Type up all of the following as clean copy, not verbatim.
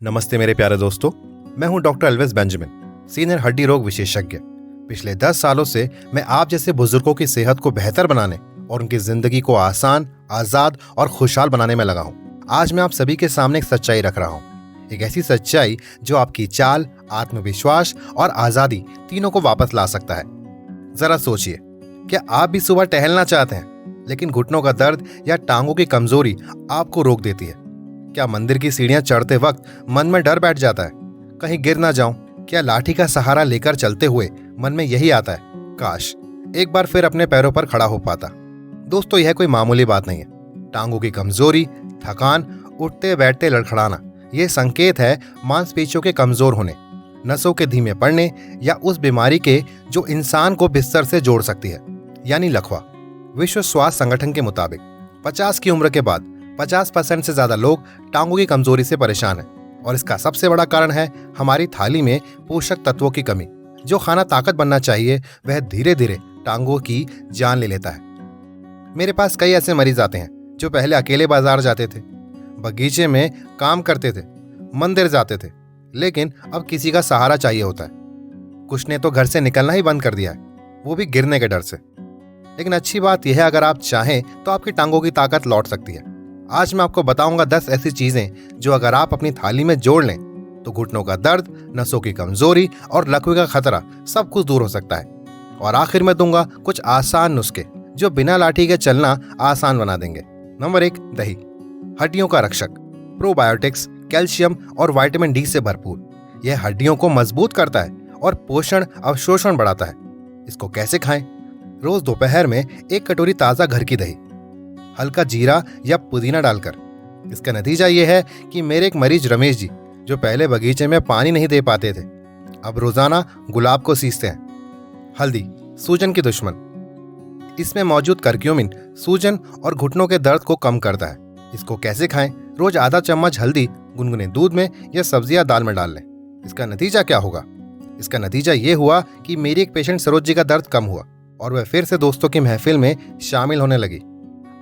नमस्ते मेरे प्यारे दोस्तों। मैं हूं डॉक्टर एल्विस बेंजामिन, सीनियर हड्डी रोग विशेषज्ञ। पिछले 10 सालों से मैं आप जैसे बुजुर्गों की सेहत को बेहतर बनाने और उनकी जिंदगी को आसान, आजाद और खुशहाल बनाने में लगा हूं। आज मैं आप सभी के सामने एक सच्चाई रख रहा हूं, एक ऐसी सच्चाई जो आपकी चाल, आत्मविश्वास और आजादी तीनों को वापस ला सकता है। जरा सोचिए, क्या आप भी सुबह टहलना चाहते हैं लेकिन घुटनों का दर्द या टांगों की कमजोरी आपको रोक देती है? क्या मंदिर की सीढ़ियां चढ़ते वक्त मन में डर बैठ जाता है, कहीं गिर ना जाऊं? क्या लाठी का सहारा लेकर चलते हुए मन में यही आता है, काश एक बार फिर अपने पैरों पर खड़ा हो पाता? दोस्तों, यह कोई मामूली बात नहीं है। टांगों की कमजोरी, थकान, उठते बैठते लड़खड़ाना, यह संकेत है मांसपेशियों के कमजोर होने, नसों के धीमे पड़ने या उस बीमारी के जो इंसान को बिस्तर से जोड़ सकती है, यानी लकवा। विश्व स्वास्थ्य संगठन के मुताबिक 50 की उम्र के बाद 50% से ज्यादा लोग टांगों की कमजोरी से परेशान हैं और इसका सबसे बड़ा कारण है हमारी थाली में पोषक तत्वों की कमी। जो खाना ताकत बनना चाहिए वह धीरे धीरे टांगों की जान ले लेता है। मेरे पास कई ऐसे मरीज आते हैं जो पहले अकेले बाजार जाते थे, बगीचे में काम करते थे, मंदिर जाते थे, लेकिन अब किसी का सहारा चाहिए होता है। कुछ ने तो घर से निकलना ही बंद कर दिया है, वो भी गिरने के डर से। लेकिन अच्छी बात यह है, अगर आप चाहें तो आपकी टांगों की ताकत लौट सकती है। आज मैं आपको बताऊंगा 10 ऐसी चीजें जो अगर आप अपनी थाली में जोड़ लें तो घुटनों का दर्द, नसों की कमजोरी और लकवे का खतरा सब कुछ दूर हो सकता है। और आखिर में दूंगा कुछ आसान नुस्खे जो बिना लाठी के चलना आसान बना देंगे। नंबर 1, दही। हड्डियों का रक्षक, प्रोबायोटिक्स, कैल्शियम और विटामिन डी से भरपूर। यह हड्डियों को मजबूत करता है और पोषण अवशोषण बढ़ाता है। इसको कैसे खाएं? रोज दोपहर में 1 कटोरी ताजा घर की दही, हल्का जीरा या पुदीना डालकर। इसका नतीजा यह है कि मेरे एक मरीज रमेश जी, जो पहले बगीचे में पानी नहीं दे पाते थे, अब रोजाना गुलाब को सींचते हैं। हल्दी, सूजन की दुश्मन। इसमें मौजूद करक्यूमिन सूजन और घुटनों के दर्द को कम करता है। इसको कैसे खाएं? रोज आधा चम्मच हल्दी गुनगुने दूध में या सब्जियां दाल में डाल लें। इसका नतीजा क्या होगा? इसका नतीजा यह हुआ कि मेरी एक पेशेंट सरोज जी का दर्द कम हुआ और वह फिर से दोस्तों की महफिल में शामिल होने लगी।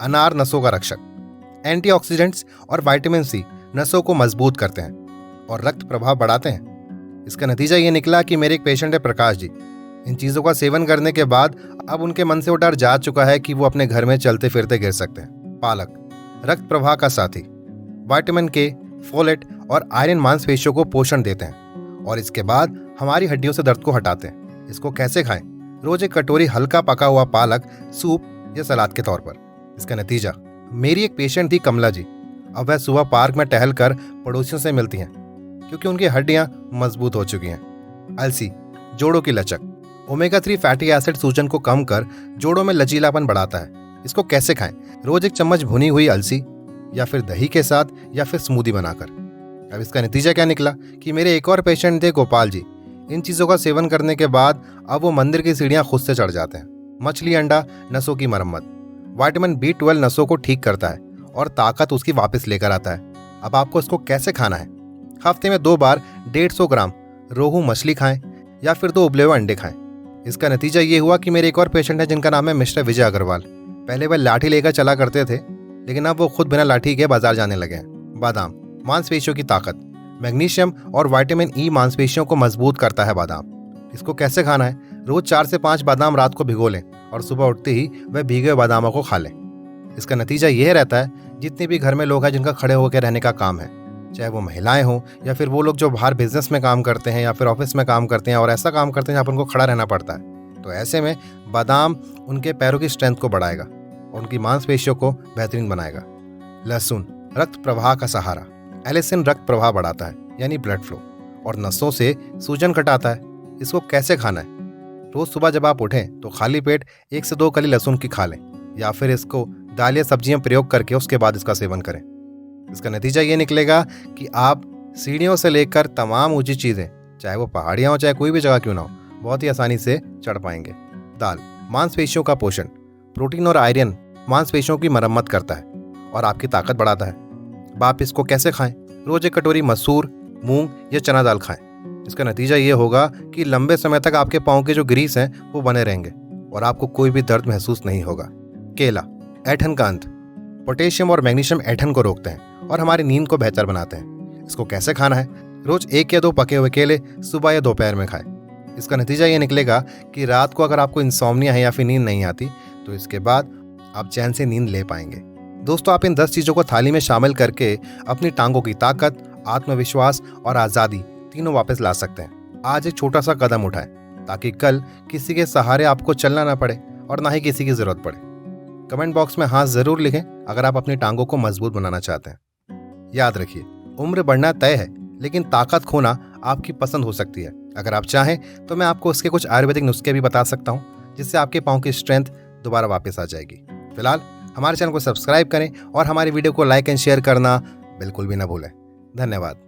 अनार, नसों का रक्षक। एंटीऑक्सीडेंट्स और विटामिन सी नसों को मजबूत करते हैं और रक्त प्रवाह बढ़ाते हैं। इसका नतीजा ये निकला कि मेरे एक पेशेंट है प्रकाश जी। इन चीजों का सेवन करने के बाद अब उनके मन से वो डर जा चुका है कि वो अपने घर में चलते फिरते गिर सकते हैं। पालक, रक्त प्रवाह का साथी। विटामिन के, फोलेट और आयरन मांसपेशियों को पोषण देते हैं और इसके बाद हमारी हड्डियों से दर्द को हटाते हैं। इसको कैसे खाएं? रोज 1 कटोरी हल्का पका हुआ पालक सूप या सलाद के तौर पर। इसका नतीजा, मेरी एक पेशेंट थी कमला जी, अब वह सुबह पार्क में टहलकर पड़ोसियों से मिलती हैं क्योंकि उनकी हड्डियां मजबूत हो चुकी हैं। अलसी, जोड़ों की लचक। ओमेगा 3 फैटी एसिड सूजन को कम कर जोड़ों में लचीलापन बढ़ाता है। इसको कैसे खाएं? रोज 1 चम्मच भुनी हुई अलसी या फिर दही के साथ या फिर स्मूदी बनाकर। अब इसका नतीजा क्या निकला कि मेरे एक और पेशेंट थे गोपाल जी। इन चीजों का सेवन करने के बाद अब वो मंदिर की सीढ़ियां खुद से चढ़ जाते हैं। मछली अंडा, नसों की मरम्मत। विटामिन B12 नसों को ठीक करता है और ताकत उसकी वापस लेकर आता है। अब आपको इसको कैसे खाना है? हफ्ते में 2 बार 150 ग्राम रोहू मछली खाएं या फिर 2 उबले हुए अंडे खाएं। इसका नतीजा ये हुआ कि मेरे एक और पेशेंट है जिनका नाम है मिस्टर विजय अग्रवाल। पहले वह लाठी लेकर चला करते थे, लेकिन अब वो खुद बिना लाठी के बाजार जाने लगे हैं। बादाम, मांसपेशियों की ताकत। मैग्नीशियम और विटामिन ई मांसपेशियों को मजबूत करता है बादाम। इसको कैसे खाना है? रोज 4 से 5 बादाम रात को भिगो लें और सुबह उठते ही वह भीगे हुए बादामों को खा लें। इसका नतीजा यह रहता है, जितने भी घर में लोग हैं जिनका खड़े होकर रहने का काम है, चाहे वो महिलाएं हों या फिर वो लोग जो बाहर बिजनेस में काम करते हैं या फिर ऑफिस में काम करते हैं और ऐसा काम करते हैं जहाँ पर उनको खड़ा रहना पड़ता है, तो ऐसे में बादाम उनके पैरों की स्ट्रेंथ को बढ़ाएगा और उनकी मांसपेशियों को बेहतरीन बनाएगा। लहसुन, रक्त प्रवाह का सहारा। एलिसिन रक्त प्रवाह बढ़ाता है, यानी ब्लड फ्लो, और नसों से सूजन घटाता है। इसको कैसे खाना है? रोज सुबह जब आप उठें तो खाली पेट 1 से 2 कली लहसुन की खा लें या फिर इसको दाल या सब्जियां प्रयोग करके उसके बाद इसका सेवन करें। इसका नतीजा ये निकलेगा कि आप सीढ़ियों से लेकर तमाम ऊंची चीजें, चाहे वो पहाड़ियां हो चाहे कोई भी जगह क्यों ना हो, बहुत ही आसानी से चढ़ पाएंगे। दाल, मांसपेशियों का पोषण। प्रोटीन और आयरन मांसपेशियों की मरम्मत करता है और आपकी ताकत बढ़ाता है। अब आप इसको कैसे खाएं? रोज 1 कटोरी मसूर, मूंग या चना दाल खाएं। इसका नतीजा ये होगा कि लंबे समय तक आपके पांव के जो ग्रीस हैं वो बने रहेंगे और आपको कोई भी दर्द महसूस नहीं होगा। केला, ऐठन का अंत। पोटेशियम और मैग्नीशियम ऐठन को रोकते हैं और हमारी नींद को बेहतर बनाते हैं। इसको कैसे खाना है? रोज 1 या 2 पके हुए केले सुबह या दोपहर में खाएं। इसका नतीजा ये निकलेगा कि रात को अगर आपको इंसोम्निया है या फिर नींद नहीं आती तो इसके बाद आप चैन से नींद ले पाएंगे। दोस्तों, आप इन 10 चीज़ों को थाली में शामिल करके अपनी टांगों की ताकत, आत्मविश्वास और आज़ादी तीनों वापस ला सकते हैं। आज एक छोटा सा कदम उठाएं ताकि कल किसी के सहारे आपको चलना ना पड़े और ना ही किसी की जरूरत पड़े। कमेंट बॉक्स में हाँ जरूर लिखें अगर आप अपनी टांगों को मजबूत बनाना चाहते हैं। याद रखिए, उम्र बढ़ना तय है, लेकिन ताकत खोना आपकी पसंद हो सकती है। अगर आप चाहें तो मैं आपको उसके कुछ आयुर्वेदिक नुस्खे भी बता सकता हूं, जिससे आपके पांव की स्ट्रेंथ दोबारा वापस आ जाएगी। फिलहाल हमारे चैनल को सब्सक्राइब करें और हमारी वीडियो को लाइक एंड शेयर करना बिल्कुल भी ना भूलें। धन्यवाद।